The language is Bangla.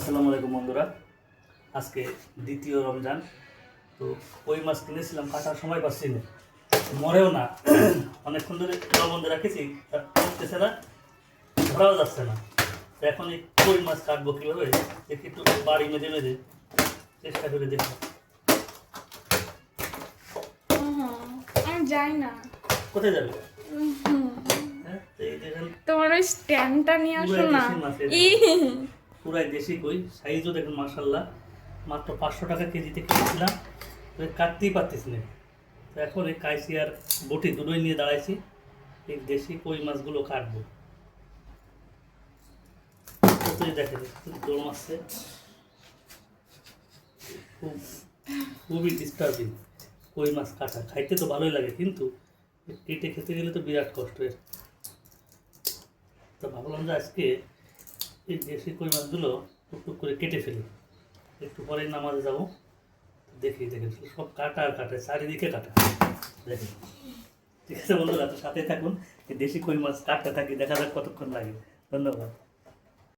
আসসালামু আলাইকুম বন্ধুরা। আজকে দ্বিতীয় রমজান। তো কই মাছ কিনেছিলাম, কাটার সময় পাচ্ছি না, মরেও না। অনেকক্ষণ ধরে লবণ রাখেছি, উঠতেছে না, ধরাও যাচ্ছে না। তো এখন এই কই মাছ কাটবো কীভাবে দেখি, একটু বাড়ি মেজে মেজে চেষ্টা করে দেখবো। আমি যাই না। কোথায় যাবে? তোমার ওই স্ট্যান্ডটা নিয়ে আসো না। পুরাই দেশি কই, সাইজও দেখুন মাশাআল্লাহ। মাত্র 500 টাকা কেজিতে কিনেছিলাম, তো কাটতেই পারতেছি না। তো এখন এই কাইসি আর বটি দুটোই নিয়ে দাঁড়াইছি, এই দেশি কই মাছগুলো কাটবো। দেখেন দৌড় মারছে, খুবই ডিস্টার্বিং। কই মাছ কাটা খাইতে তো ভালোই লাগে, কিন্তু কেটে খেতে গেলে তো বিরাট কষ্ট। তো ভাবলাম যে আজকে এই দেশি কই মাছগুলো টুকটুক করে কেটে ফেলি, একটু পরে নামাজে যাবো। দেখি দেখেন সব কাটা আর কাটা, চারিদিকে কাটা দেখেন। ঠিক আছে বন্ধুরা, তো সাথে থাকুন, এই দেশি কই মাছ কাটতে থাকি, দেখা যাক কতক্ষণ লাগে। ধন্যবাদ।